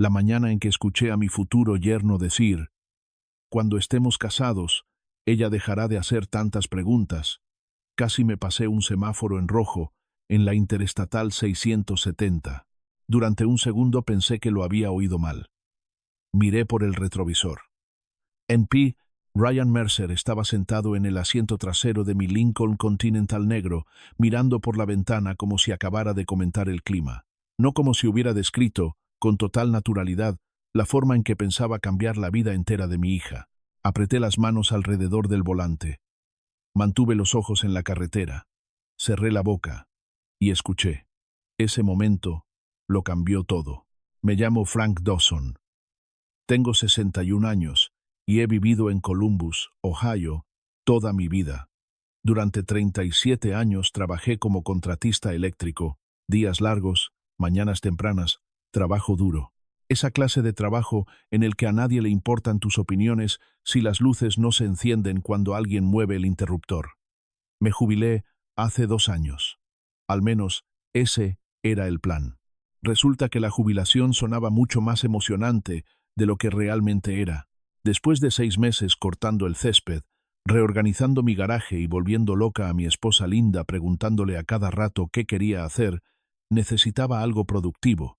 La mañana en que escuché a mi futuro yerno decir: «Cuando estemos casados, ella dejará de hacer tantas preguntas». Casi me pasé un semáforo en rojo en la Interestatal 670. Durante un segundo pensé que lo había oído mal. Miré por el retrovisor. En P. Ryan Mercer estaba sentado en el asiento trasero de mi Lincoln Continental negro, mirando por la ventana como si acabara de comentar el clima. No como si hubiera descrito, con total naturalidad, la forma en que pensaba cambiar la vida entera de mi hija. Apreté las manos alrededor del volante. Mantuve los ojos en la carretera. Cerré la boca y escuché. Ese momento lo cambió todo. Me llamo Frank Dawson. Tengo 61 años y he vivido en Columbus, Ohio, toda mi vida. Durante 37 años trabajé como contratista eléctrico, días largos, mañanas tempranas, trabajo duro. Esa clase de trabajo en el que a nadie le importan tus opiniones si las luces no se encienden cuando alguien mueve el interruptor. Me jubilé hace 2 años. Al menos ese era el plan. Resulta que la jubilación sonaba mucho más emocionante de lo que realmente era. Después de 6 meses cortando el césped, reorganizando mi garaje y volviendo loca a mi esposa Linda preguntándole a cada rato qué quería hacer, necesitaba algo productivo.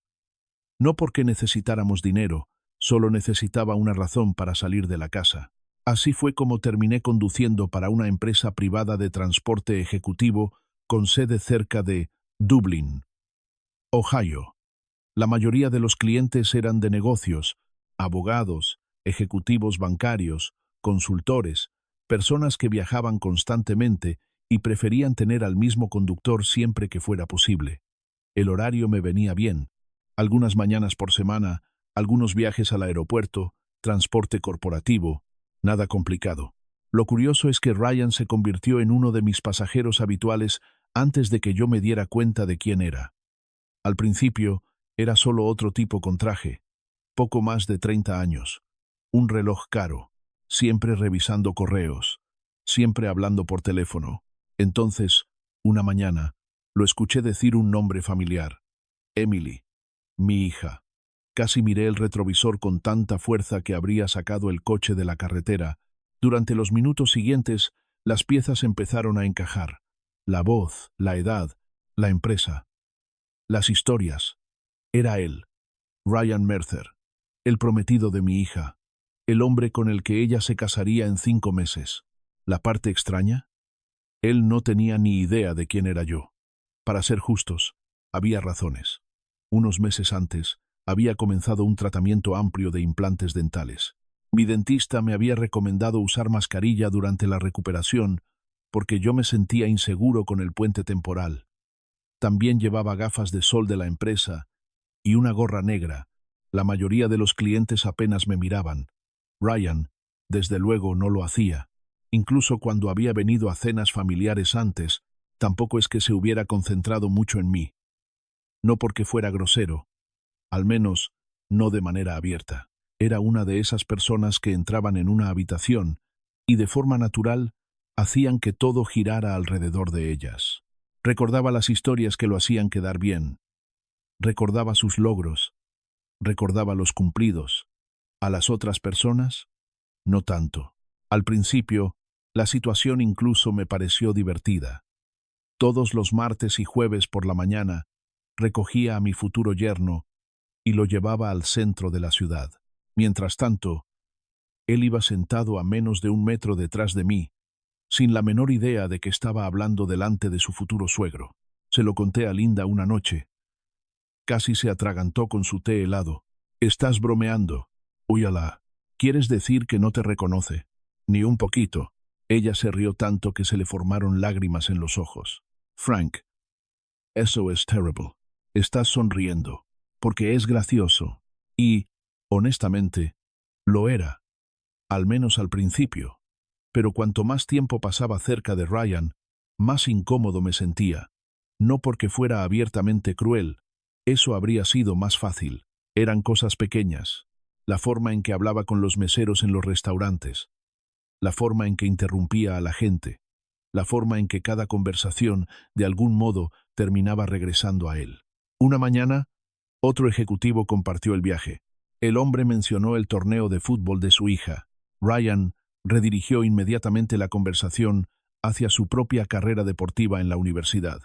No porque necesitáramos dinero, solo necesitaba una razón para salir de la casa. Así fue como terminé conduciendo para una empresa privada de transporte ejecutivo con sede cerca de Dublín, Ohio. La mayoría de los clientes eran de negocios, abogados, ejecutivos bancarios, consultores, personas que viajaban constantemente y preferían tener al mismo conductor siempre que fuera posible. El horario me venía bien. Algunas mañanas por semana, algunos viajes al aeropuerto, transporte corporativo, nada complicado. Lo curioso es que Ryan se convirtió en uno de mis pasajeros habituales antes de que yo me diera cuenta de quién era. Al principio, era solo otro tipo con traje, poco más de 30 años, un reloj caro, siempre revisando correos, siempre hablando por teléfono. Entonces, una mañana, lo escuché decir un nombre familiar: Emily, mi hija. Casi miré el retrovisor con tanta fuerza que habría sacado el coche de la carretera. Durante los minutos siguientes, las piezas empezaron a encajar. La voz, la edad, la empresa, las historias. Era él, Ryan Mercer, el prometido de mi hija, el hombre con el que ella se casaría en 5 meses. ¿La parte extraña? Él no tenía ni idea de quién era yo. Para ser justos, había razones. Unos meses antes, había comenzado un tratamiento amplio de implantes dentales. Mi dentista me había recomendado usar mascarilla durante la recuperación porque yo me sentía inseguro con el puente temporal. También llevaba gafas de sol de la empresa y una gorra negra. La mayoría de los clientes apenas me miraban. Ryan, desde luego, no lo hacía. Incluso cuando había venido a cenas familiares antes, tampoco es que se hubiera concentrado mucho en mí. No porque fuera grosero, al menos no de manera abierta. Era una de esas personas que entraban en una habitación y de forma natural hacían que todo girara alrededor de ellas. Recordaba las historias que lo hacían quedar bien. Recordaba sus logros. Recordaba los cumplidos. A las otras personas, no tanto. Al principio, la situación incluso me pareció divertida. Todos los martes y jueves por la mañana, recogía a mi futuro yerno y lo llevaba al centro de la ciudad. Mientras tanto, él iba sentado a menos de 1 metro detrás de mí, sin la menor idea de que estaba hablando delante de su futuro suegro. Se lo conté a Linda una noche. Casi se atragantó con su té helado. «Estás bromeando». «Úyala. ¿Quieres decir que no te reconoce?» «Ni un poquito». Ella se rió tanto que se le formaron lágrimas en los ojos. «Frank, eso es terrible. Estás sonriendo, porque es gracioso». Y, honestamente, lo era. Al menos al principio. Pero cuanto más tiempo pasaba cerca de Ryan, más incómodo me sentía. No porque fuera abiertamente cruel. Eso habría sido más fácil. Eran cosas pequeñas. La forma en que hablaba con los meseros en los restaurantes. La forma en que interrumpía a la gente. La forma en que cada conversación, de algún modo, terminaba regresando a él. Una mañana, otro ejecutivo compartió el viaje. El hombre mencionó el torneo de fútbol de su hija. Ryan redirigió inmediatamente la conversación hacia su propia carrera deportiva en la universidad.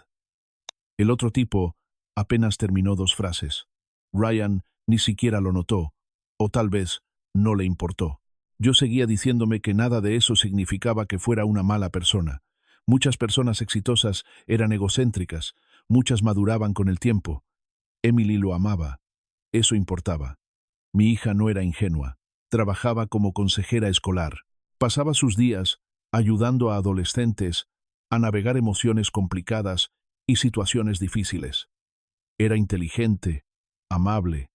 El otro tipo apenas terminó 2 frases. Ryan ni siquiera lo notó, o tal vez no le importó. Yo seguía diciéndome que nada de eso significaba que fuera una mala persona. Muchas personas exitosas eran egocéntricas, muchas maduraban con el tiempo. Emily lo amaba. Eso importaba. Mi hija no era ingenua. Trabajaba como consejera escolar. Pasaba sus días ayudando a adolescentes a navegar emociones complicadas y situaciones difíciles. Era inteligente, amable,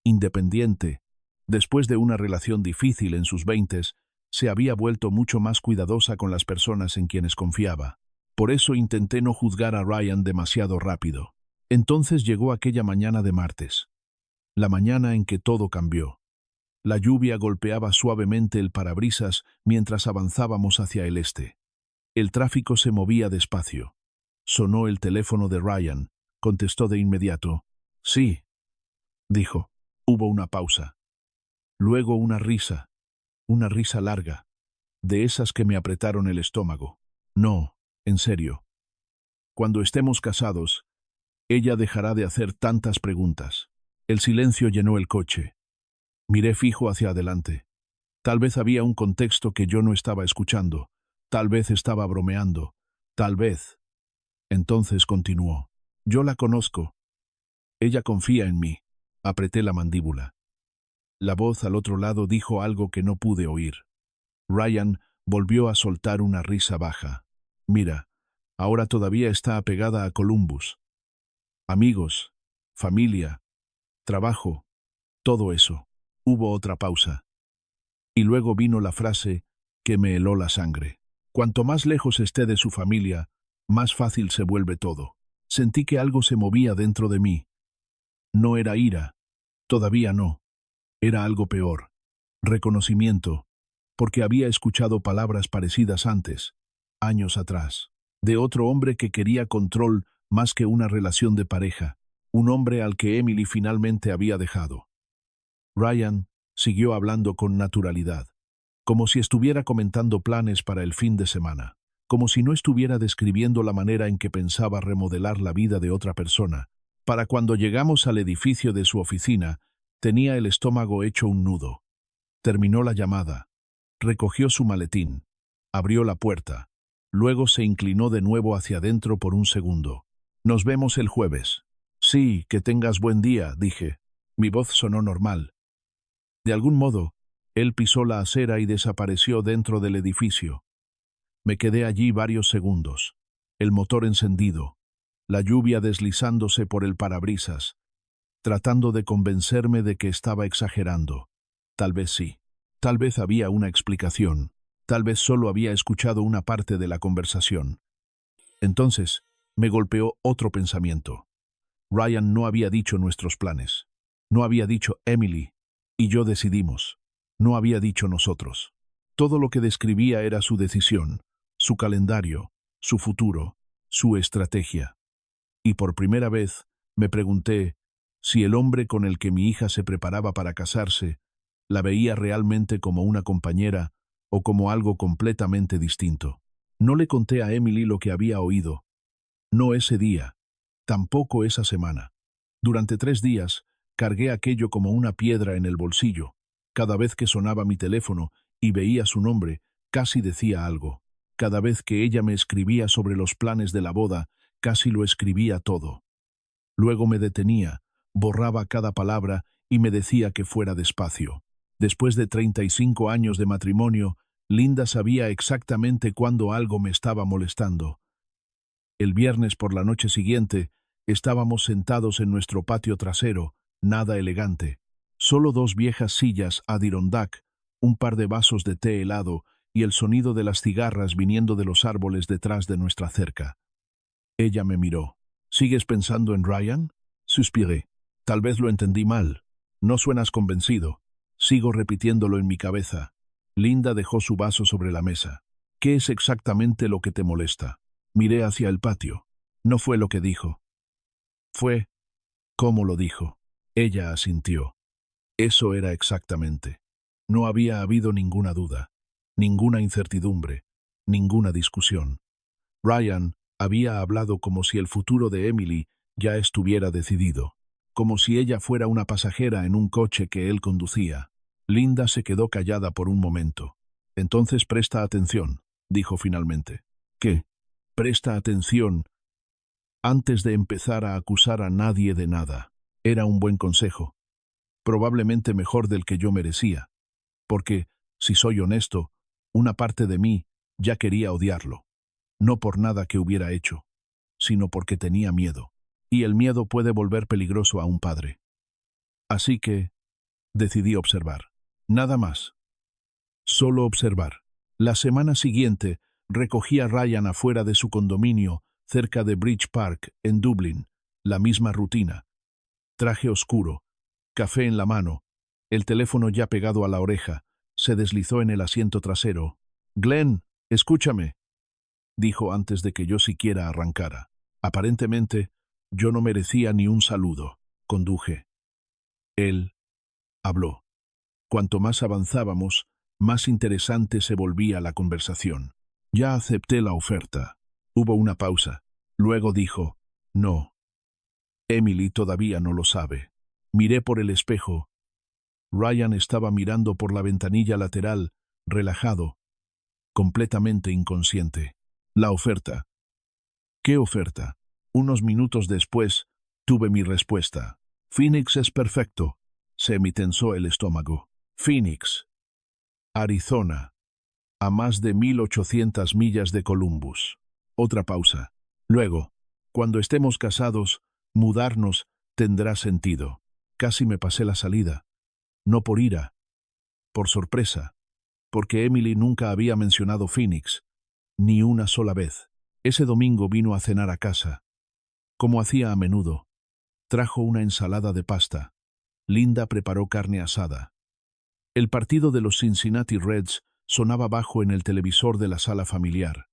independiente. Después de una relación difícil en sus 20s, se había vuelto mucho más cuidadosa con las personas en quienes confiaba. Por eso intenté no juzgar a Ryan demasiado rápido. Entonces llegó aquella mañana de martes. La mañana en que todo cambió. La lluvia golpeaba suavemente el parabrisas mientras avanzábamos hacia el este. El tráfico se movía despacio. Sonó el teléfono de Ryan. Contestó de inmediato. Sí, dijo. Hubo una pausa. Luego una risa larga, de esas que me apretaron el estómago. No, en serio. Cuando estemos casados, ella dejará de hacer tantas preguntas. El silencio llenó el coche. Miré fijo hacia adelante. Tal vez había un contexto que yo no estaba escuchando. Tal vez estaba bromeando. Tal vez. Entonces continuó. Yo la conozco. Ella confía en mí. Apreté la mandíbula. La voz al otro lado dijo algo que no pude oír. Ryan volvió a soltar una risa baja. Mira, ahora todavía está apegada a Columbus. Amigos, familia, trabajo, todo eso. Hubo otra pausa. Y luego vino la frase que me heló la sangre. Cuanto más lejos esté de su familia, más fácil se vuelve todo. Sentí que algo se movía dentro de mí. No era ira, todavía no. Era algo peor. Reconocimiento, porque había escuchado palabras parecidas antes, años atrás, de otro hombre que quería control más que una relación de pareja, un hombre al que Emily finalmente había dejado. Ryan siguió hablando con naturalidad, como si estuviera comentando planes para el fin de semana, como si no estuviera describiendo la manera en que pensaba remodelar la vida de otra persona. Para cuando llegamos al edificio de su oficina, tenía el estómago hecho un nudo. Terminó la llamada. Recogió su maletín. Abrió la puerta. Luego se inclinó de nuevo hacia adentro por un segundo. Nos vemos el jueves. Sí, que tengas buen día, dije. Mi voz sonó normal. De algún modo, él pisó la acera y desapareció dentro del edificio. Me quedé allí varios segundos. El motor encendido. La lluvia deslizándose por el parabrisas, tratando de convencerme de que estaba exagerando. Tal vez sí. Tal vez había una explicación. Tal vez solo había escuchado una parte de la conversación. Entonces, me golpeó otro pensamiento. Ryan no había dicho nuestros planes. No había dicho Emily y yo decidimos. No había dicho nosotros. Todo lo que describía era su decisión, su calendario, su futuro, su estrategia. Y por primera vez me pregunté si el hombre con el que mi hija se preparaba para casarse la veía realmente como una compañera o como algo completamente distinto. No le conté a Emily lo que había oído. No ese día, tampoco esa semana. Durante 3 días, cargué aquello como una piedra en el bolsillo. Cada vez que sonaba mi teléfono y veía su nombre, casi decía algo. Cada vez que ella me escribía sobre los planes de la boda, casi lo escribía todo. Luego me detenía, borraba cada palabra y me decía que fuera despacio. Después de 35 años de matrimonio, Linda sabía exactamente cuándo algo me estaba molestando. El viernes por la noche siguiente, estábamos sentados en nuestro patio trasero, nada elegante. Solo 2 viejas sillas Adirondack, un par de vasos de té helado y el sonido de las cigarras viniendo de los árboles detrás de nuestra cerca. Ella me miró. ¿Sigues pensando en Ryan? Suspiré. Tal vez lo entendí mal. No suenas convencido. Sigo repitiéndolo en mi cabeza. Linda dejó su vaso sobre la mesa. ¿Qué es exactamente lo que te molesta? Miré hacia el patio. No fue lo que dijo. Fue cómo lo dijo. Ella asintió. Eso era exactamente. No había habido ninguna duda, ninguna incertidumbre, ninguna discusión. Ryan había hablado como si el futuro de Emily ya estuviera decidido, como si ella fuera una pasajera en un coche que él conducía. Linda se quedó callada por un momento. Entonces presta atención, dijo finalmente. ¿Qué? Presta atención antes de empezar a acusar a nadie de nada. Era un buen consejo, probablemente mejor del que yo merecía, porque, si soy honesto, una parte de mí ya quería odiarlo, no por nada que hubiera hecho, sino porque tenía miedo, y el miedo puede volver peligroso a un padre. Así que decidí observar. Nada más. Solo observar. La semana siguiente recogí a Ryan afuera de su condominio, cerca de Bridge Park, en Dublín. La misma rutina. Traje oscuro, café en la mano, el teléfono ya pegado a la oreja. Se deslizó en el asiento trasero. «Glenn, escúchame», dijo antes de que yo siquiera arrancara. Aparentemente, yo no merecía ni un saludo. Conduje. Él habló. Cuanto más avanzábamos, más interesante se volvía la conversación. Ya acepté la oferta. Hubo una pausa. Luego dijo, «No. Emily todavía no lo sabe». Miré por el espejo. Ryan estaba mirando por la ventanilla lateral, relajado, completamente inconsciente. La oferta. ¿Qué oferta? Unos minutos después, tuve mi respuesta. Phoenix es perfecto. Se me tensó el estómago. Phoenix, Arizona, a más de 1800 millas de Columbus. Otra pausa. Luego, cuando estemos casados, mudarnos tendrá sentido. Casi me pasé la salida. No por ira, por sorpresa, porque Emily nunca había mencionado Phoenix, ni una sola vez. Ese domingo vino a cenar a casa, como hacía a menudo. Trajo una ensalada de pasta. Linda preparó carne asada. El partido de los Cincinnati Reds sonaba bajo en el televisor de la sala familiar.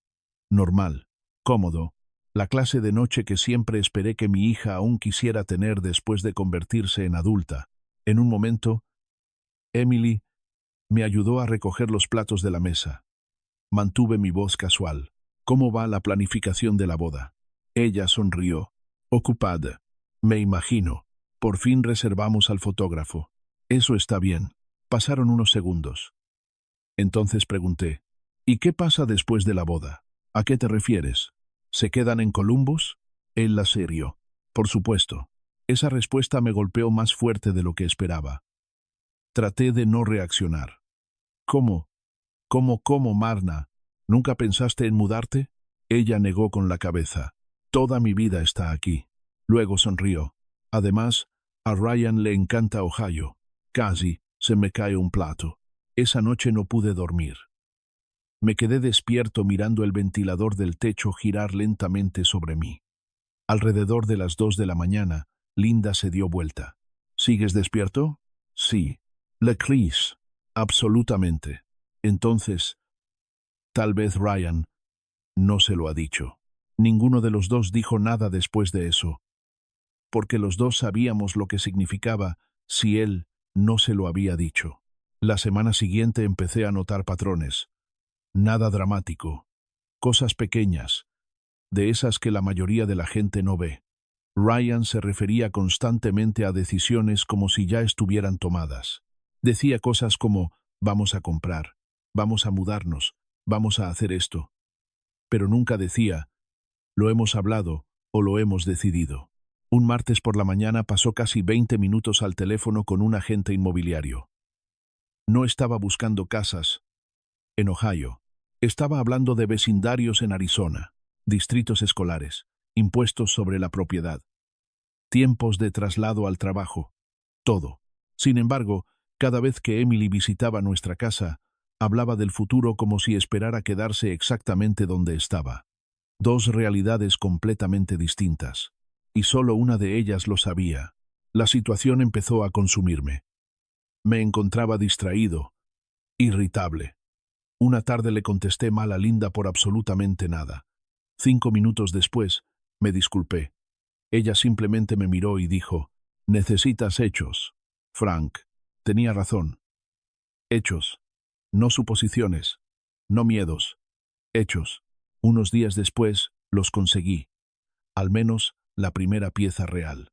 Normal, cómodo, la clase de noche que siempre esperé que mi hija aún quisiera tener después de convertirse en adulta. En un momento, Emily me ayudó a recoger los platos de la mesa. Mantuve mi voz casual. ¿Cómo va la planificación de la boda? Ella sonrió. Ocupada. Me imagino. Por fin reservamos al fotógrafo. Eso está bien. Pasaron unos segundos. Entonces pregunté, ¿y qué pasa después de la boda? ¿A qué te refieres? ¿Se quedan en Columbus? Él la serió. Por supuesto. Esa respuesta me golpeó más fuerte de lo que esperaba. Traté de no reaccionar. ¿Cómo? ¿Cómo, Marna? ¿Nunca pensaste en mudarte? Ella negó con la cabeza. Toda mi vida está aquí. Luego sonrió. Además, a Ryan le encanta Ohio. Casi se me cae un plato. Esa noche no pude dormir. Me quedé despierto mirando el ventilador del techo girar lentamente sobre mí. Alrededor de las 2 de la mañana, Linda se dio vuelta. ¿Sigues despierto? Sí. Le Cris. Absolutamente. Entonces, tal vez Ryan no se lo ha dicho. Ninguno de los dos dijo nada después de eso, porque los dos sabíamos lo que significaba si él no se lo había dicho. La semana siguiente empecé a notar patrones. Nada dramático. Cosas pequeñas, de esas que la mayoría de la gente no ve. Ryan se refería constantemente a decisiones como si ya estuvieran tomadas. Decía cosas como, vamos a comprar, vamos a mudarnos, vamos a hacer esto. Pero nunca decía, lo hemos hablado o lo hemos decidido. Un martes por la mañana pasó casi 20 minutos al teléfono con un agente inmobiliario. No estaba buscando casas en Ohio. Estaba hablando de vecindarios en Arizona, distritos escolares, impuestos sobre la propiedad, tiempos de traslado al trabajo, todo. Sin embargo, cada vez que Emily visitaba nuestra casa, hablaba del futuro como si esperara quedarse exactamente donde estaba. Dos realidades completamente distintas. Y solo una de ellas lo sabía. La situación empezó a consumirme. Me encontraba distraído, irritable. Una tarde le contesté mal a Linda por absolutamente nada. 5 minutos después, me disculpé. Ella simplemente me miró y dijo, «Necesitas hechos, Frank». Tenía razón. Hechos. No suposiciones. No miedos. Hechos. Unos días después, los conseguí. Al menos, la primera pieza real.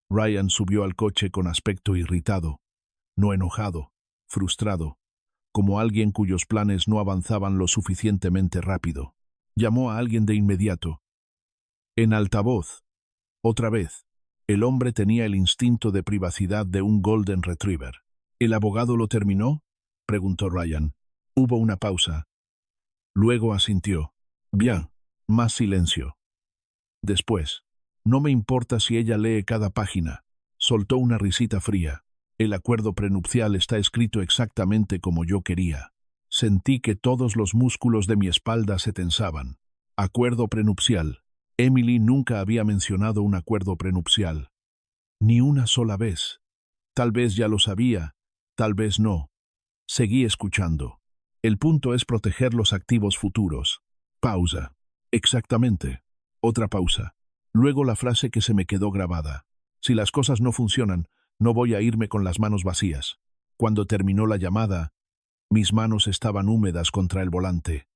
Ryan subió al coche con aspecto irritado, no enojado, frustrado, como alguien cuyos planes no avanzaban lo suficientemente rápido. Llamó a alguien de inmediato. En altavoz. Otra vez. El hombre tenía el instinto de privacidad de un Golden Retriever. ¿El abogado lo terminó?, preguntó Ryan. Hubo una pausa. Luego asintió. Bien. Más silencio. Después. No me importa si ella lee cada página. Soltó una risita fría. El acuerdo prenupcial está escrito exactamente como yo quería. Sentí que todos los músculos de mi espalda se tensaban. Acuerdo prenupcial. Emily nunca había mencionado un acuerdo prenupcial. Ni una sola vez. Tal vez ya lo sabía, tal vez no. Seguí escuchando. El punto es proteger los activos futuros. Pausa. Exactamente. Otra pausa. Luego la frase que se me quedó grabada. Si las cosas no funcionan, no voy a irme con las manos vacías. Cuando terminó la llamada, mis manos estaban húmedas contra el volante.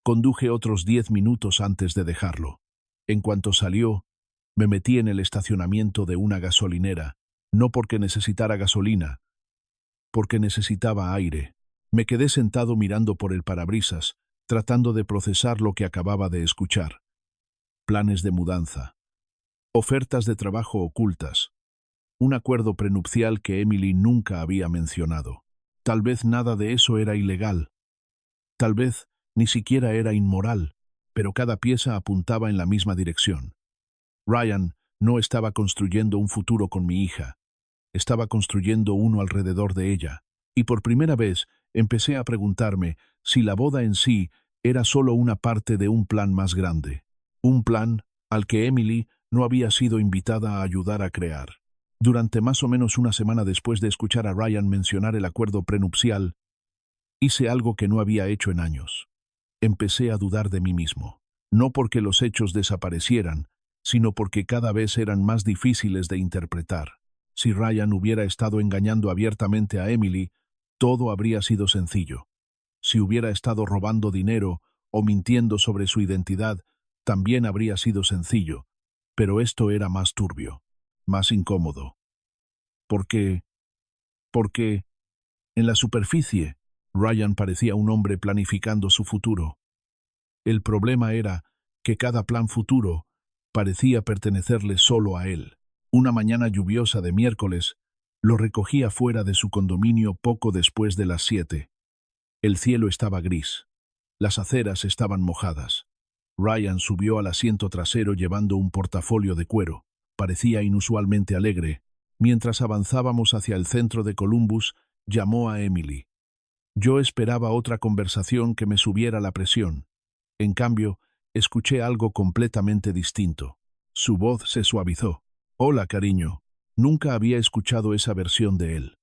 Conduje otros 10 minutos antes de dejarlo. En cuanto salió, me metí en el estacionamiento de una gasolinera, no porque necesitara gasolina, porque necesitaba aire. Me quedé sentado mirando por el parabrisas, tratando de procesar lo que acababa de escuchar. Planes de mudanza. Ofertas de trabajo ocultas. Un acuerdo prenupcial que Emily nunca había mencionado. Tal vez nada de eso era ilegal. Tal vez ni siquiera era inmoral, pero cada pieza apuntaba en la misma dirección. Ryan no estaba construyendo un futuro con mi hija. Estaba construyendo uno alrededor de ella. Y por primera vez empecé a preguntarme si la boda en sí era solo una parte de un plan más grande. Un plan al que Emily no había sido invitada a ayudar a crear. Durante más o menos una semana después de escuchar a Ryan mencionar el acuerdo prenupcial, hice algo que no había hecho en años. Empecé a dudar de mí mismo. No porque los hechos desaparecieran, sino porque cada vez eran más difíciles de interpretar. Si Ryan hubiera estado engañando abiertamente a Emily, todo habría sido sencillo. Si hubiera estado robando dinero o mintiendo sobre su identidad, también habría sido sencillo. Pero esto era más turbio, más incómodo. Porque, en la superficie, Ryan parecía un hombre planificando su futuro. El problema era que cada plan futuro parecía pertenecerle solo a él. Una mañana lluviosa de miércoles, lo recogía fuera de su condominio poco después de las 7. El cielo estaba gris. Las aceras estaban mojadas. Ryan subió al asiento trasero llevando un portafolio de cuero. Parecía inusualmente alegre. Mientras avanzábamos hacia el centro de Columbus, llamó a Emily. Yo esperaba otra conversación que me subiera la presión. En cambio, escuché algo completamente distinto. Su voz se suavizó. Hola, cariño. Nunca había escuchado esa versión de él.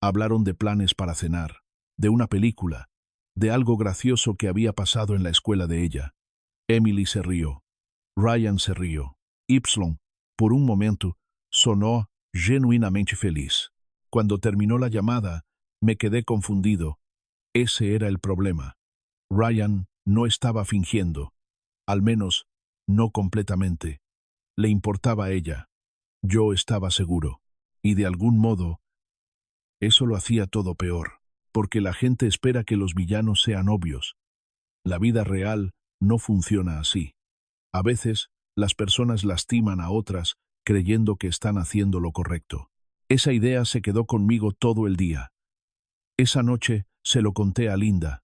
Hablaron de planes para cenar, de una película, de algo gracioso que había pasado en la escuela de ella. Emily se rió. Ryan se rió. Y, por un momento, sonó genuinamente feliz. Cuando terminó la llamada, me quedé confundido. Ese era el problema. Ryan no estaba fingiendo. Al menos, no completamente. Le importaba a ella. Yo estaba seguro. Y de algún modo, eso lo hacía todo peor. Porque la gente espera que los villanos sean obvios. La vida real no funciona así. A veces, las personas lastiman a otras creyendo que están haciendo lo correcto. Esa idea se quedó conmigo todo el día. Esa noche se lo conté a Linda.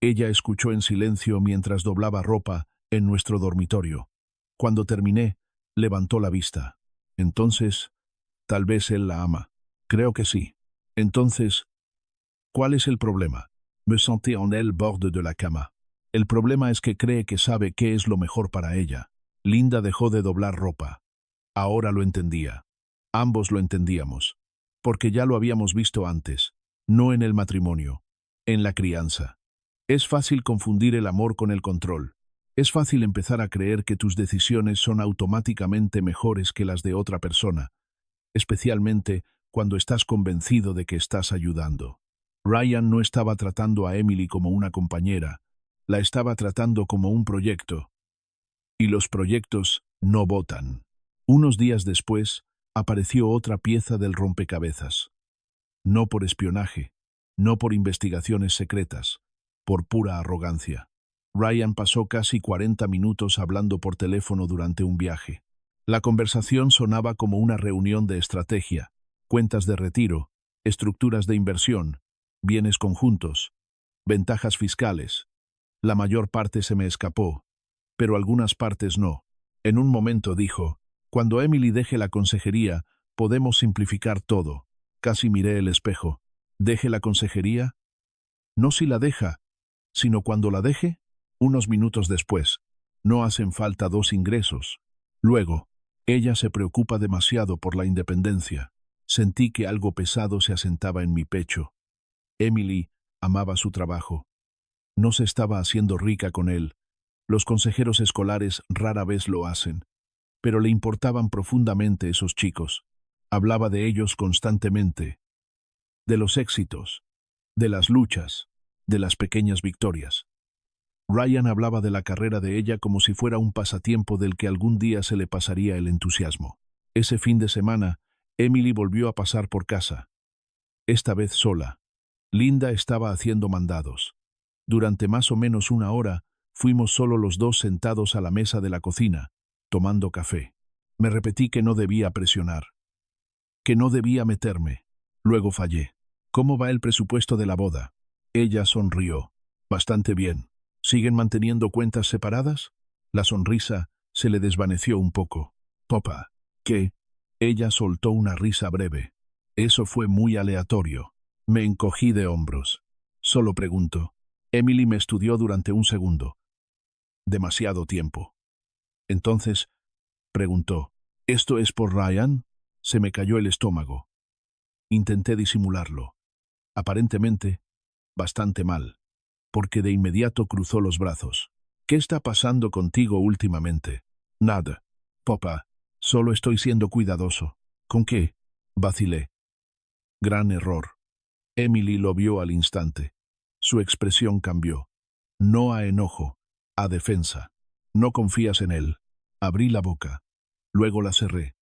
Ella escuchó en silencio mientras doblaba ropa en nuestro dormitorio. Cuando terminé, levantó la vista. Entonces, tal vez él la ama. Creo que sí. Entonces, ¿cuál es el problema? Me senté en el borde de la cama. El problema es que cree que sabe qué es lo mejor para ella. Linda dejó de doblar ropa. Ahora lo entendía. Ambos lo entendíamos. Porque ya lo habíamos visto antes. No en el matrimonio. En la crianza. Es fácil confundir el amor con el control. Es fácil empezar a creer que tus decisiones son automáticamente mejores que las de otra persona, especialmente cuando estás convencido de que estás ayudando. Ryan no estaba tratando a Emily como una compañera, la estaba tratando como un proyecto. Y los proyectos no votan. Unos días después, apareció otra pieza del rompecabezas. No por espionaje, no por investigaciones secretas, por pura arrogancia. Ryan pasó casi 40 minutos hablando por teléfono durante un viaje. La conversación sonaba como una reunión de estrategia, cuentas de retiro, estructuras de inversión, bienes conjuntos, ventajas fiscales. La mayor parte se me escapó, pero algunas partes no. En un momento dijo, cuando Emily deje la consejería, podemos simplificar todo. Casi miré el espejo. ¿Deje la consejería? No si la deja, sino cuando la deje. Unos minutos después, no hacen falta 2 ingresos. Luego, ella se preocupa demasiado por la independencia. Sentí que algo pesado se asentaba en mi pecho. Emily amaba su trabajo. No se estaba haciendo rica con él. Los consejeros escolares rara vez lo hacen. Pero le importaban profundamente esos chicos. Hablaba de ellos constantemente. De los éxitos, de las luchas, de las pequeñas victorias. Ryan hablaba de la carrera de ella como si fuera un pasatiempo del que algún día se le pasaría el entusiasmo. Ese fin de semana, Emily volvió a pasar por casa. Esta vez sola. Linda estaba haciendo mandados. Durante más o menos una hora, fuimos solo los dos sentados a la mesa de la cocina, tomando café. Me repetí que no debía presionar, que no debía meterme. Luego fallé. ¿Cómo va el presupuesto de la boda? Ella sonrió. Bastante bien. ¿Siguen manteniendo cuentas separadas? La sonrisa se le desvaneció un poco. Papá, ¿qué? Ella soltó una risa breve. Eso fue muy aleatorio. Me encogí de hombros. Solo pregunto. Emily me estudió durante un segundo. Demasiado tiempo. Entonces, preguntó, ¿esto es por Ryan? Se me cayó el estómago. Intenté disimularlo. Aparentemente, bastante mal, porque de inmediato cruzó los brazos. ¿Qué está pasando contigo últimamente? Nada. Papá, solo estoy siendo cuidadoso. ¿Con qué? Vacilé. Gran error. Emily lo vio al instante. Su expresión cambió. No a enojo, a defensa. No confías en él. Abrí la boca. Luego la cerré.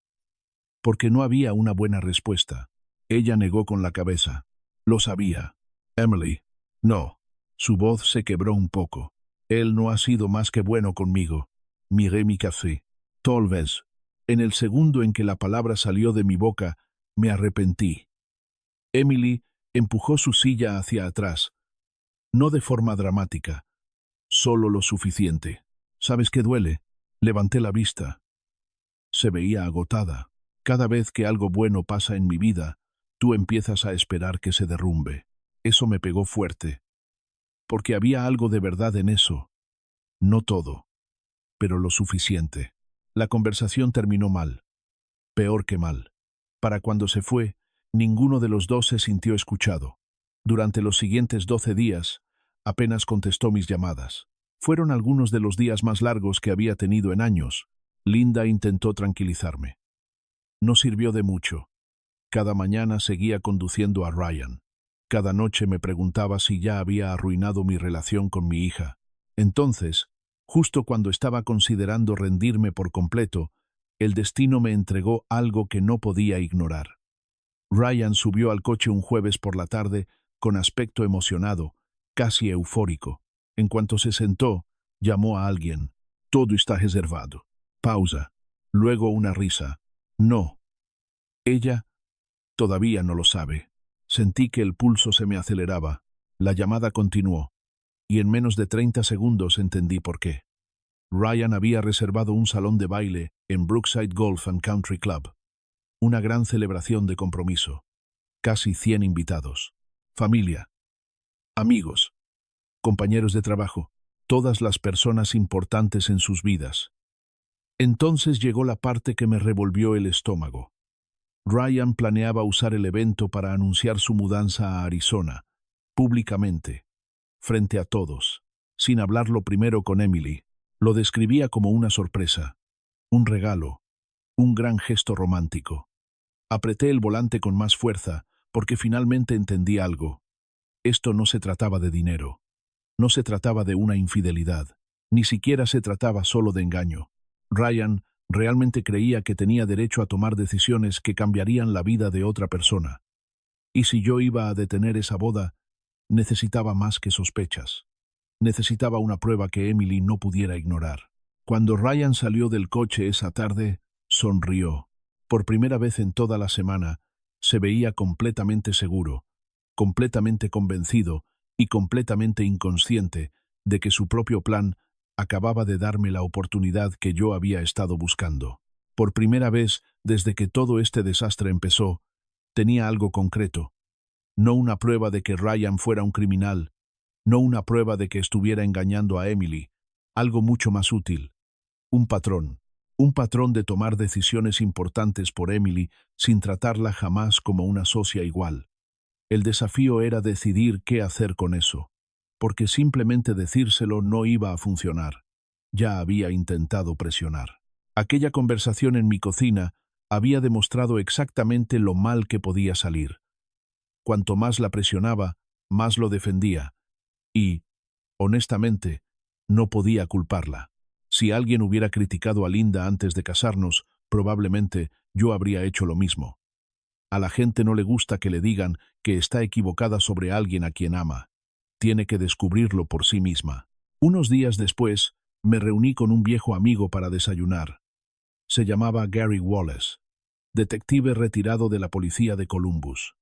Porque no había una buena respuesta. Ella negó con la cabeza. Lo sabía. Emily. No. Su voz se quebró un poco. Él no ha sido más que bueno conmigo. Miré mi café. Tal vez. En el segundo en que la palabra salió de mi boca, me arrepentí. Emily empujó su silla hacia atrás. No de forma dramática. Solo lo suficiente. ¿Sabes qué duele? Levanté la vista. Se veía agotada. Cada vez que algo bueno pasa en mi vida, tú empiezas a esperar que se derrumbe. Eso me pegó fuerte. Porque había algo de verdad en eso. No todo, pero lo suficiente. La conversación terminó mal. Peor que mal. Para cuando se fue, ninguno de los dos se sintió escuchado. Durante los siguientes 12 días, apenas contestó mis llamadas. Fueron algunos de los días más largos que había tenido en años. Linda intentó tranquilizarme. No sirvió de mucho. Cada mañana seguía conduciendo a Ryan. Cada noche me preguntaba si ya había arruinado mi relación con mi hija. Entonces, justo cuando estaba considerando rendirme por completo, el destino me entregó algo que no podía ignorar. Ryan subió al coche un jueves por la tarde con aspecto emocionado, casi eufórico. En cuanto se sentó, llamó a alguien. Todo está reservado. Pausa. Luego una risa. No. Ella todavía no lo sabe. Sentí que el pulso se me aceleraba. La llamada continuó, y en menos de 30 segundos entendí por qué. Ryan había reservado un salón de baile en Brookside Golf and Country Club. Una gran celebración de compromiso. Casi 100 invitados. Familia. Amigos. Compañeros de trabajo. Todas las personas importantes en sus vidas. Entonces llegó la parte que me revolvió el estómago. Ryan planeaba usar el evento para anunciar su mudanza a Arizona, públicamente, frente a todos, sin hablarlo primero con Emily. Lo describía como una sorpresa, un regalo, un gran gesto romántico. Apreté el volante con más fuerza, porque finalmente entendí algo. Esto no se trataba de dinero. No se trataba de una infidelidad. Ni siquiera se trataba solo de engaño. Ryan realmente creía que tenía derecho a tomar decisiones que cambiarían la vida de otra persona. Y si yo iba a detener esa boda, necesitaba más que sospechas. Necesitaba una prueba que Emily no pudiera ignorar. Cuando Ryan salió del coche esa tarde, sonrió. Por primera vez en toda la semana, se veía completamente seguro, completamente convencido y completamente inconsciente de que su propio plan acababa de darme la oportunidad que yo había estado buscando. Por primera vez, desde que todo este desastre empezó, tenía algo concreto. No una prueba de que Ryan fuera un criminal, no una prueba de que estuviera engañando a Emily, algo mucho más útil. Un patrón de tomar decisiones importantes por Emily sin tratarla jamás como una socia igual. El desafío era decidir qué hacer con eso, porque simplemente decírselo no iba a funcionar. Ya había intentado presionar. Aquella conversación en mi cocina había demostrado exactamente lo mal que podía salir. Cuanto más la presionaba, más lo defendía. Y, honestamente, no podía culparla. Si alguien hubiera criticado a Linda antes de casarnos, probablemente yo habría hecho lo mismo. A la gente no le gusta que le digan que está equivocada sobre alguien a quien ama. Tiene que descubrirlo por sí misma. Unos días después, me reuní con un viejo amigo para desayunar. Se llamaba Gary Wallace, detective retirado de la policía de Columbus.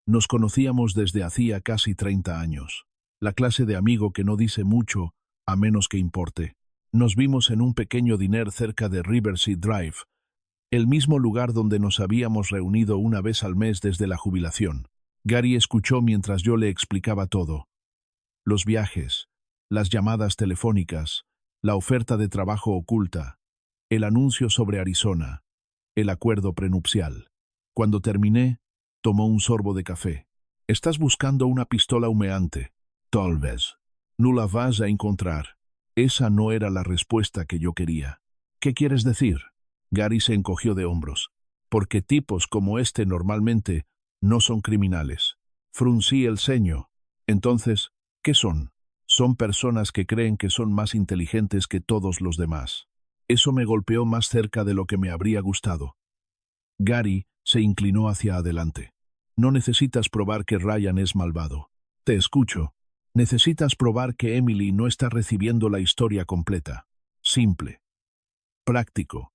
Nos conocíamos desde hacía casi 30 años. La clase de amigo que no dice mucho, a menos que importe. Nos vimos en un pequeño diner cerca de Riverside Drive, el mismo lugar donde nos habíamos reunido una vez al mes desde la jubilación. Gary escuchó mientras yo le explicaba todo. Los viajes, las llamadas telefónicas, la oferta de trabajo oculta, el anuncio sobre Arizona, el acuerdo prenupcial. Cuando terminé, tomó un sorbo de café. «Estás buscando una pistola humeante. Tal vez. No la vas a encontrar». Esa no era la respuesta que yo quería. «¿Qué quieres decir?» Gary se encogió de hombros. «Porque tipos como este normalmente no son criminales». Fruncí el ceño. «Entonces, ¿qué son?» «Son personas que creen que son más inteligentes que todos los demás». Eso me golpeó más cerca de lo que me habría gustado. Gary se inclinó hacia adelante. «No necesitas probar que Ryan es malvado. Te escucho. Necesitas probar que Emily no está recibiendo la historia completa. Simple. Práctico.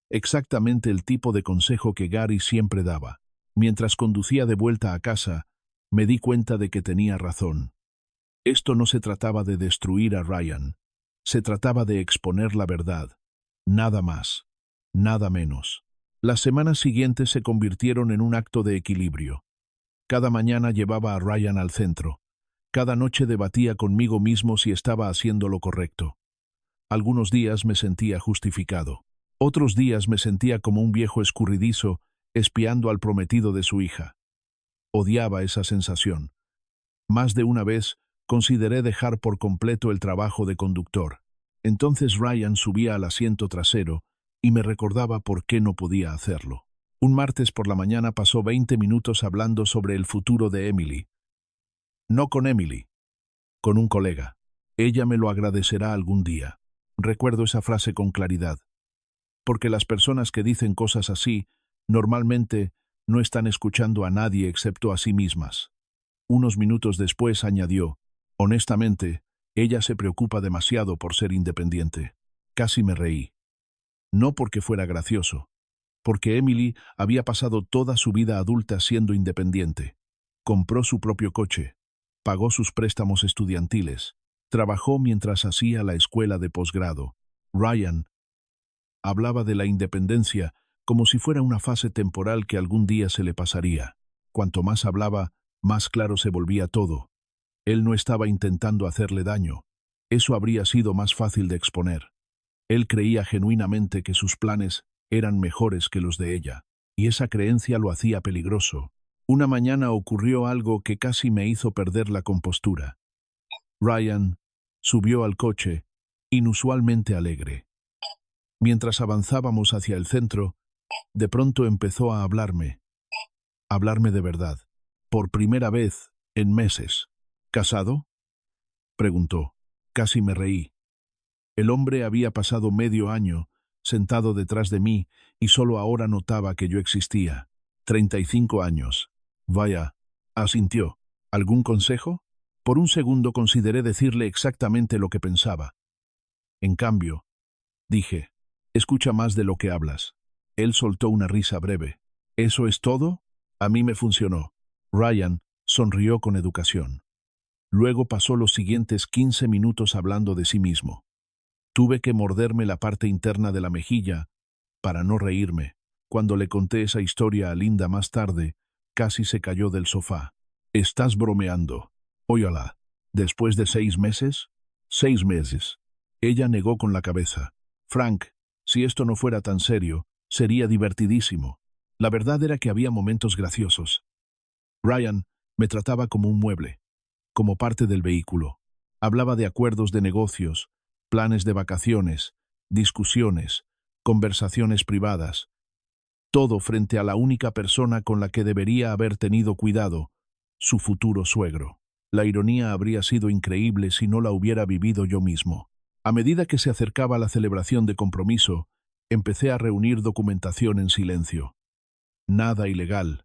Exactamente el tipo de consejo que Gary siempre daba. Mientras conducía de vuelta a casa, me di cuenta de que tenía razón. Esto no se trataba de destruir a Ryan. Se trataba de exponer la verdad. Nada más. Nada menos. Las semanas siguientes se convirtieron en un acto de equilibrio. Cada mañana llevaba a Ryan al centro. Cada noche debatía conmigo mismo si estaba haciendo lo correcto. Algunos días me sentía justificado. Otros días me sentía como un viejo escurridizo espiando al prometido de su hija. Odiaba esa sensación. Más de una vez consideré dejar por completo el trabajo de conductor. Entonces Ryan subía al asiento trasero y me recordaba por qué no podía hacerlo. Un martes por la mañana pasó 20 minutos hablando sobre el futuro de Emily. No con Emily, con un colega. Ella me lo agradecerá algún día. Recuerdo esa frase con claridad. Porque las personas que dicen cosas así, normalmente no están escuchando a nadie excepto a sí mismas. Unos minutos después añadió, honestamente, ella se preocupa demasiado por ser independiente. Casi me reí. No porque fuera gracioso, porque Emily había pasado toda su vida adulta siendo independiente. Compró su propio coche, pagó sus préstamos estudiantiles, trabajó mientras hacía la escuela de posgrado. Ryan hablaba de la independencia como si fuera una fase temporal que algún día se le pasaría. Cuanto más hablaba, más claro se volvía todo. Él no estaba intentando hacerle daño. Eso habría sido más fácil de exponer. Él creía genuinamente que sus planes eran mejores que los de ella, y esa creencia lo hacía peligroso. Una mañana ocurrió algo que casi me hizo perder la compostura. Ryan subió al coche, inusualmente alegre. Mientras avanzábamos hacia el centro, De pronto empezó a hablarme de verdad. Por primera vez en meses. ¿Casado?, preguntó. Casi me reí. El hombre había pasado medio año sentado detrás de mí y solo ahora notaba que yo existía. 35 años. Vaya, asintió. ¿Algún consejo? Por un segundo consideré decirle exactamente lo que pensaba. En cambio, dije, escucha más de lo que hablas. Él soltó una risa breve. ¿Eso es todo? A mí me funcionó. Ryan sonrió con educación. Luego pasó los siguientes 15 minutos hablando de sí mismo. Tuve que morderme la parte interna de la mejilla para no reírme. Cuando le conté esa historia a Linda más tarde, casi se cayó del sofá. «Estás bromeando». «Óyala. ¿Después de 6 meses?» «6 meses». Ella negó con la cabeza. «Frank, si esto no fuera tan serio, sería divertidísimo». La verdad era que había momentos graciosos. Ryan me trataba como un mueble, como parte del vehículo. Hablaba de acuerdos de negocios, planes de vacaciones, discusiones, conversaciones privadas. Todo frente a la única persona con la que debería haber tenido cuidado, su futuro suegro. La ironía habría sido increíble si no la hubiera vivido yo mismo. A medida que se acercaba la celebración de compromiso, empecé a reunir documentación en silencio. Nada ilegal,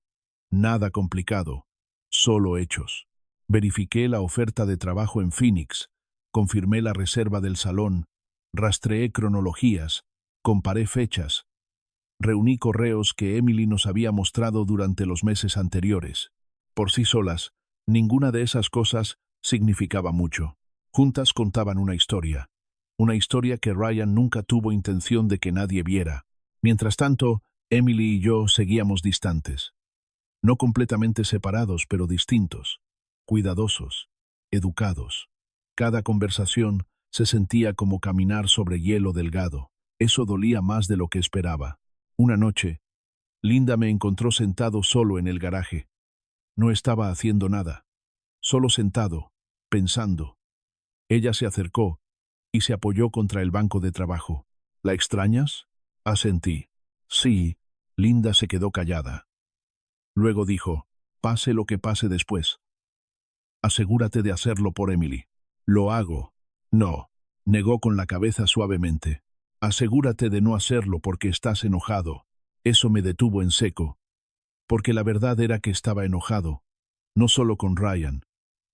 nada complicado, solo hechos. Verifiqué la oferta de trabajo en Phoenix, confirmé la reserva del salón, rastreé cronologías, comparé fechas, reuní correos que Emily nos había mostrado durante los meses anteriores. Por sí solas, ninguna de esas cosas significaba mucho. Juntas contaban una historia que Ryan nunca tuvo intención de que nadie viera. Mientras tanto, Emily y yo seguíamos distantes. No completamente separados, pero distintos, cuidadosos, educados. Cada conversación se sentía como caminar sobre hielo delgado. Eso dolía más de lo que esperaba. Una noche, Linda me encontró sentado solo en el garaje. No estaba haciendo nada, solo sentado, pensando. Ella se acercó y se apoyó contra el banco de trabajo. ¿La extrañas?, asentí. Sí. Linda se quedó callada. Luego dijo, pase lo que pase después. Asegúrate de hacerlo por Emily. Lo hago. No. Negó con la cabeza suavemente. Asegúrate de no hacerlo porque estás enojado. Eso me detuvo en seco. Porque la verdad era que estaba enojado. No solo con Ryan.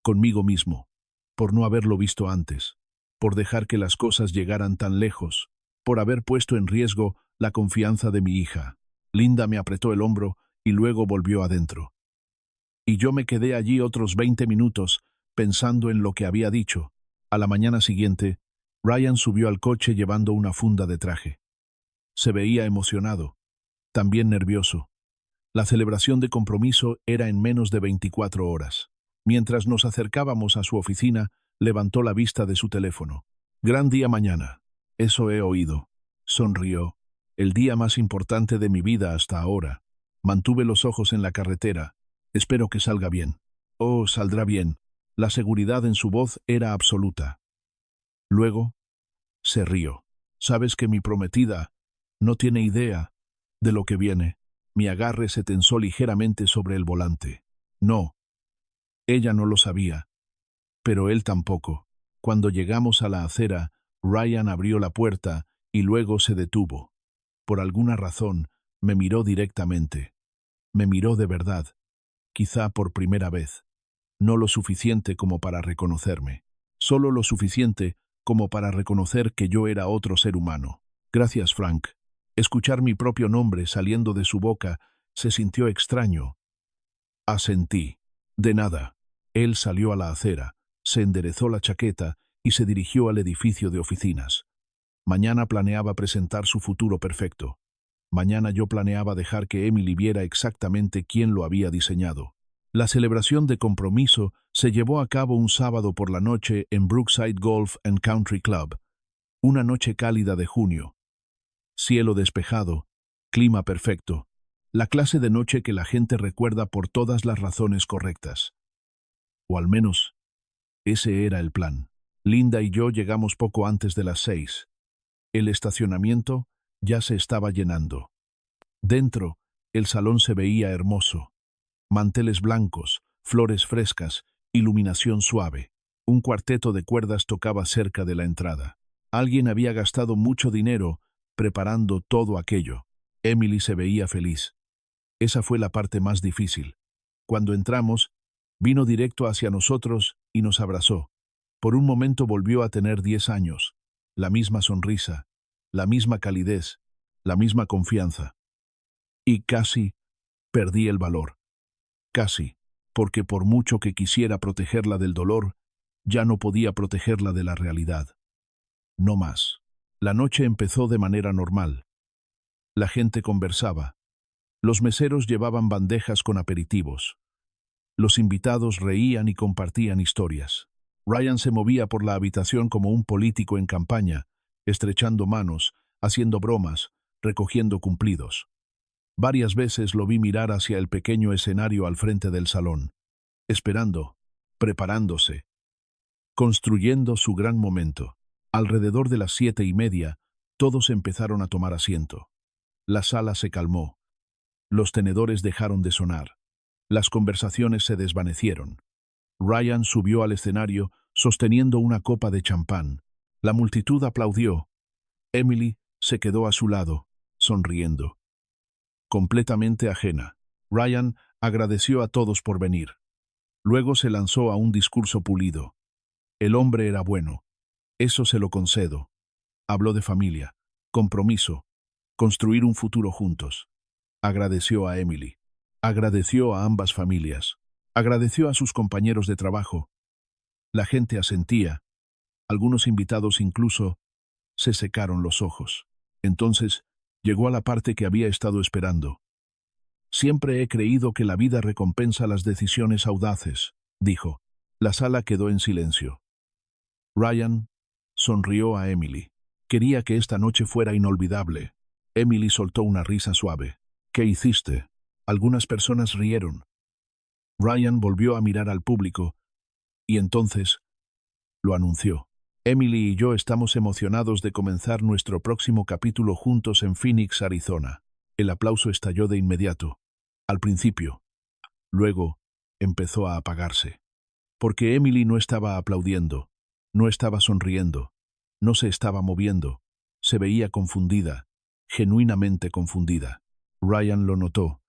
Conmigo mismo. Por no haberlo visto antes. Por dejar que las cosas llegaran tan lejos. Por haber puesto en riesgo la confianza de mi hija. Linda me apretó el hombro y luego volvió adentro. Y yo me quedé allí otros 20 minutos, pensando en lo que había dicho. A la mañana siguiente, Ryan subió al coche llevando una funda de traje. Se veía emocionado, también nervioso. La celebración de compromiso era en menos de 24 horas. Mientras nos acercábamos a su oficina, levantó la vista de su teléfono. Gran día mañana. Eso he oído. Sonrió. El día más importante de mi vida hasta ahora. Mantuve los ojos en la carretera. Espero que salga bien. Oh, saldrá bien. La seguridad en su voz era absoluta. Luego, se rió. Sabes que mi prometida no tiene idea de lo que viene. Mi agarre se tensó ligeramente sobre el volante. No. Ella no lo sabía. Pero él tampoco. Cuando llegamos a la acera, Ryan abrió la puerta y luego se detuvo. Por alguna razón, me miró directamente. Me miró de verdad. Quizá por primera vez. No lo suficiente como para reconocerme. Solo lo suficiente como para reconocer que yo era otro ser humano. Gracias, Frank. Escuchar mi propio nombre saliendo de su boca se sintió extraño. Asentí. De nada. Él salió a la acera, se enderezó la chaqueta y se dirigió al edificio de oficinas. Mañana planeaba presentar su futuro perfecto. Mañana yo planeaba dejar que Emily viera exactamente quién lo había diseñado. La celebración de compromiso se llevó a cabo un sábado por la noche en Brookside Golf and Country Club. Una noche cálida de junio. Cielo despejado, clima perfecto. La clase de noche que la gente recuerda por todas las razones correctas. O al menos, ese era el plan. Linda y yo llegamos poco antes de las 6. El estacionamiento ya se estaba llenando. Dentro, el salón se veía hermoso. Manteles blancos, flores frescas, iluminación suave. Un cuarteto de cuerdas tocaba cerca de la entrada. Alguien había gastado mucho dinero preparando todo aquello. Emily se veía feliz. Esa fue la parte más difícil. Cuando entramos, vino directo hacia nosotros y nos abrazó. Por un momento volvió a tener 10 años. La misma sonrisa, la misma calidez, la misma confianza. Y casi perdí el valor. Casi, porque por mucho que quisiera protegerla del dolor, ya no podía protegerla de la realidad. No más. La noche empezó de manera normal. La gente conversaba. Los meseros llevaban bandejas con aperitivos. Los invitados reían y compartían historias. Ryan se movía por la habitación como un político en campaña, estrechando manos, haciendo bromas, recogiendo cumplidos. Varias veces lo vi mirar hacia el pequeño escenario al frente del salón, esperando, preparándose, construyendo su gran momento. Alrededor de las 7:30, todos empezaron a tomar asiento. La sala se calmó. Los tenedores dejaron de sonar. Las conversaciones se desvanecieron. Ryan subió al escenario sosteniendo una copa de champán. La multitud aplaudió. Emily se quedó a su lado, sonriendo. Completamente ajena. Ryan agradeció a todos por venir. Luego se lanzó a un discurso pulido. El hombre era bueno. Eso se lo concedo. Habló de familia, compromiso, construir un futuro juntos. Agradeció a Emily. Agradeció a ambas familias. Agradeció a sus compañeros de trabajo. La gente asentía. Algunos invitados incluso se secaron los ojos. Entonces llegó a la parte que había estado esperando. Siempre he creído que la vida recompensa las decisiones audaces, dijo. La sala quedó en silencio. Ryan sonrió a Emily. Quería que esta noche fuera inolvidable. Emily soltó una risa suave. ¿Qué hiciste? Algunas personas rieron. Ryan volvió a mirar al público y entonces lo anunció. Emily y yo estamos emocionados de comenzar nuestro próximo capítulo juntos en Phoenix, Arizona. El aplauso estalló de inmediato. Al principio. Luego empezó a apagarse. Porque Emily no estaba aplaudiendo, no estaba sonriendo, no se estaba moviendo. Se veía confundida, genuinamente confundida. Ryan lo notó.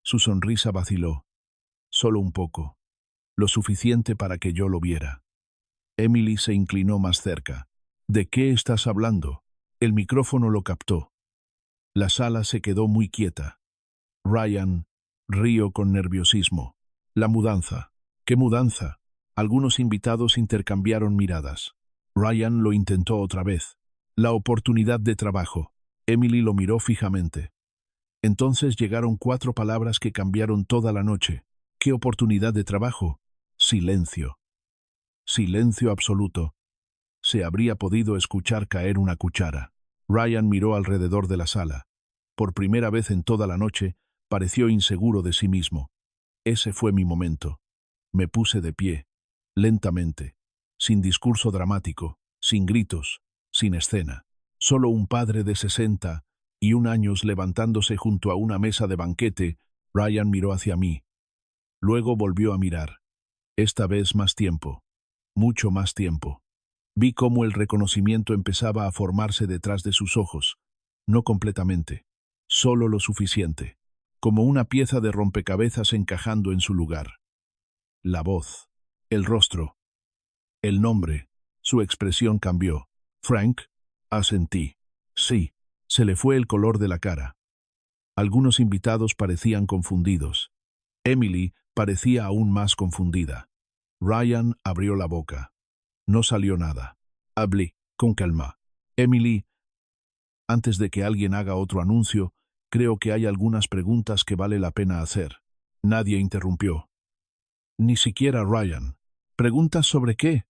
Su sonrisa vaciló. Solo un poco. Lo suficiente para que yo lo viera. Emily se inclinó más cerca. ¿De qué estás hablando? El micrófono lo captó. La sala se quedó muy quieta. Ryan rió con nerviosismo. La mudanza. ¿Qué mudanza? Algunos invitados intercambiaron miradas. Ryan lo intentó otra vez. La oportunidad de trabajo. Emily lo miró fijamente. Entonces llegaron 4 palabras que cambiaron toda la noche. ¿Qué oportunidad de trabajo? Silencio. Silencio absoluto. Se habría podido escuchar caer una cuchara. Ryan miró alrededor de la sala. Por primera vez en toda la noche, pareció inseguro de sí mismo. Ese fue mi momento. Me puse de pie, lentamente, sin discurso dramático, sin gritos, sin escena. Solo un padre de 61 años levantándose junto a una mesa de banquete. Ryan miró hacia mí. Luego volvió a mirar. Esta vez más tiempo. Mucho más tiempo. Vi cómo el reconocimiento empezaba a formarse detrás de sus ojos. No completamente. Solo lo suficiente. Como una pieza de rompecabezas encajando en su lugar. La voz. El rostro. El nombre. Su expresión cambió. Frank, asentí. Sí. Se le fue el color de la cara. Algunos invitados parecían confundidos. Emily parecía aún más confundida. Ryan abrió la boca. No salió nada. Hablé, con calma. Emily, antes de que alguien haga otro anuncio, creo que hay algunas preguntas que vale la pena hacer. Nadie interrumpió. Ni siquiera Ryan. ¿Preguntas sobre qué?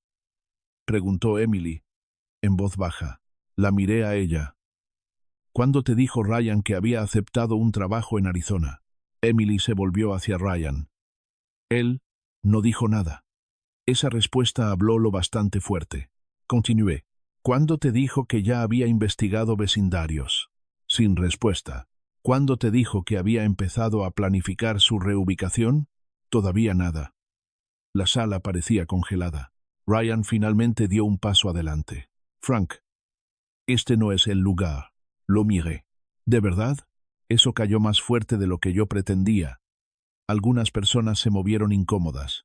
Preguntó Emily, en voz baja. La miré a ella. ¿Cuándo te dijo Ryan que había aceptado un trabajo en Arizona? Emily se volvió hacia Ryan. Él no dijo nada. Esa respuesta habló lo bastante fuerte. Continué. ¿Cuándo te dijo que ya había investigado vecindarios? Sin respuesta. ¿Cuándo te dijo que había empezado a planificar su reubicación? Todavía nada. La sala parecía congelada. Ryan finalmente dio un paso adelante. Frank, este no es el lugar. Lo miré. ¿De verdad? Eso cayó más fuerte de lo que yo pretendía. Algunas personas se movieron incómodas.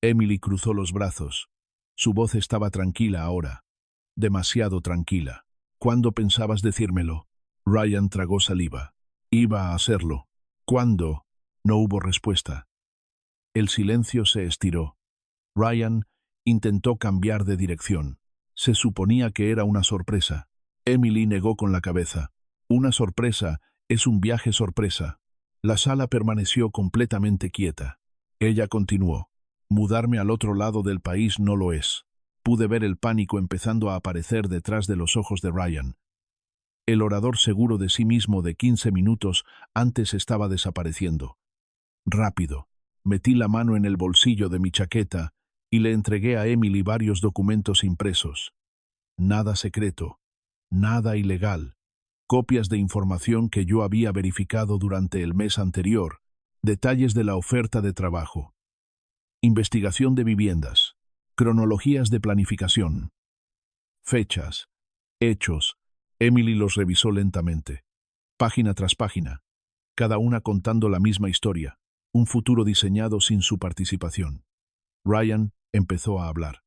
Emily cruzó los brazos. Su voz estaba tranquila ahora. Demasiado tranquila. ¿Cuándo pensabas decírmelo? Ryan tragó saliva. Iba a hacerlo. ¿Cuándo? No hubo respuesta. El silencio se estiró. Ryan intentó cambiar de dirección. Se suponía que era una sorpresa. Emily negó con la cabeza. Una sorpresa es un viaje sorpresa. La sala permaneció completamente quieta. Ella continuó. Mudarme al otro lado del país no lo es. Pude ver el pánico empezando a aparecer detrás de los ojos de Ryan. El orador seguro de sí mismo de 15 minutos antes estaba desapareciendo. Rápido, metí la mano en el bolsillo de mi chaqueta y le entregué a Emily varios documentos impresos. Nada secreto, nada ilegal. Copias de información que yo había verificado durante el mes anterior, detalles de la oferta de trabajo, investigación de viviendas, cronologías de planificación, fechas, hechos. Emily los revisó lentamente, página tras página, cada una contando la misma historia, un futuro diseñado sin su participación. Ryan empezó a hablar,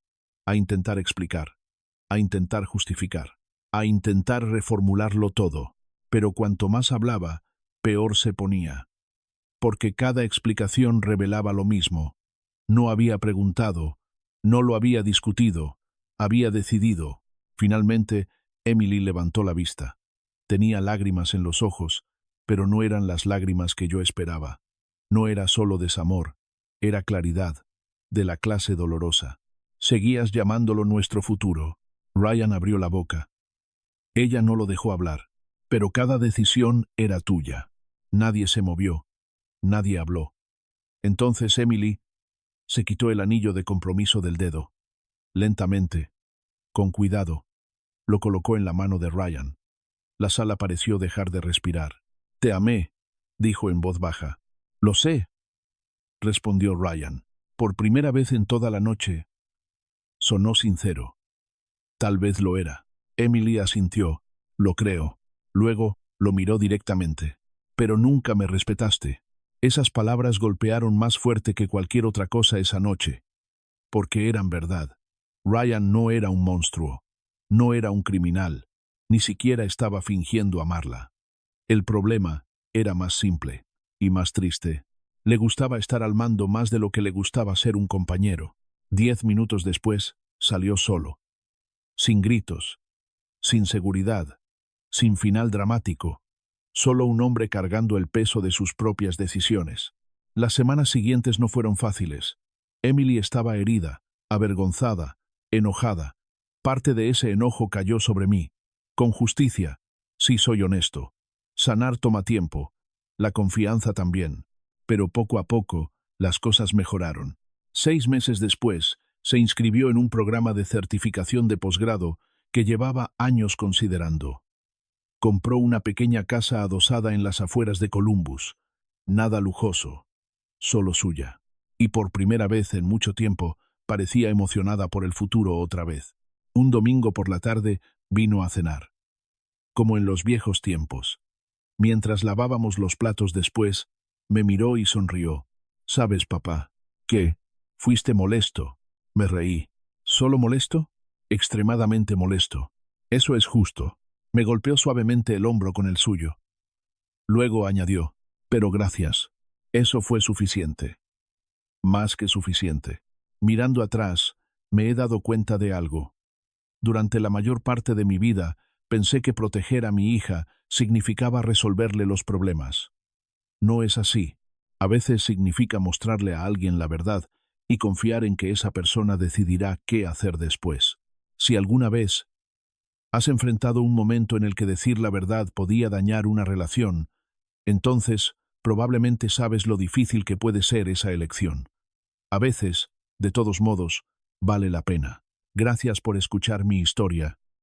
a intentar explicar, a intentar justificar, a intentar reformularlo todo, pero cuanto más hablaba, peor se ponía. Porque cada explicación revelaba lo mismo. No había preguntado, no lo había discutido, había decidido. Finalmente, Emily levantó la vista. Tenía lágrimas en los ojos, pero no eran las lágrimas que yo esperaba. No era solo desamor, era claridad, de la clase dolorosa. Seguías llamándolo nuestro futuro. Ryan abrió la boca. Ella no lo dejó hablar, pero cada decisión era tuya. Nadie se movió, nadie habló. Entonces Emily se quitó el anillo de compromiso del dedo. Lentamente, con cuidado, lo colocó en la mano de Ryan. La sala pareció dejar de respirar. Te amé, dijo en voz baja. Lo sé, respondió Ryan. Por primera vez en toda la noche. Sonó sincero. Tal vez lo era. Emily asintió. Lo creo. Luego lo miró directamente. Pero nunca me respetaste. Esas palabras golpearon más fuerte que cualquier otra cosa esa noche. Porque eran verdad. Ryan no era un monstruo. No era un criminal. Ni siquiera estaba fingiendo amarla. El problema era más simple y más triste. Le gustaba estar al mando más de lo que le gustaba ser un compañero. 10 minutos después, salió solo. Sin gritos, sin seguridad, sin final dramático. Solo un hombre cargando el peso de sus propias decisiones. Las semanas siguientes no fueron fáciles. Emily estaba herida, avergonzada, enojada. Parte de ese enojo cayó sobre mí. Con justicia, sí soy honesto. Sanar toma tiempo. La confianza también. Pero poco a poco, las cosas mejoraron. 6 meses después, se inscribió en un programa de certificación de posgrado que llevaba años considerando. Compró una pequeña casa adosada en las afueras de Columbus. Nada lujoso, solo suya. Y por primera vez en mucho tiempo, parecía emocionada por el futuro otra vez. Un domingo por la tarde vino a cenar. Como en los viejos tiempos. Mientras lavábamos los platos después, me miró y sonrió. ¿Sabes, papá? ¿Qué? Fuiste molesto. Me reí. ¿Solo molesto? Extremadamente molesto. Eso es justo. Me golpeó suavemente el hombro con el suyo. Luego añadió, pero gracias. Eso fue suficiente. Más que suficiente. Mirando atrás, me he dado cuenta de algo. Durante la mayor parte de mi vida, pensé que proteger a mi hija significaba resolverle los problemas. No es así. A veces significa mostrarle a alguien la verdad y confiar en que esa persona decidirá qué hacer después. Si alguna vez has enfrentado un momento en el que decir la verdad podía dañar una relación, entonces probablemente sabes lo difícil que puede ser esa elección. A veces, de todos modos, vale la pena. Gracias por escuchar mi historia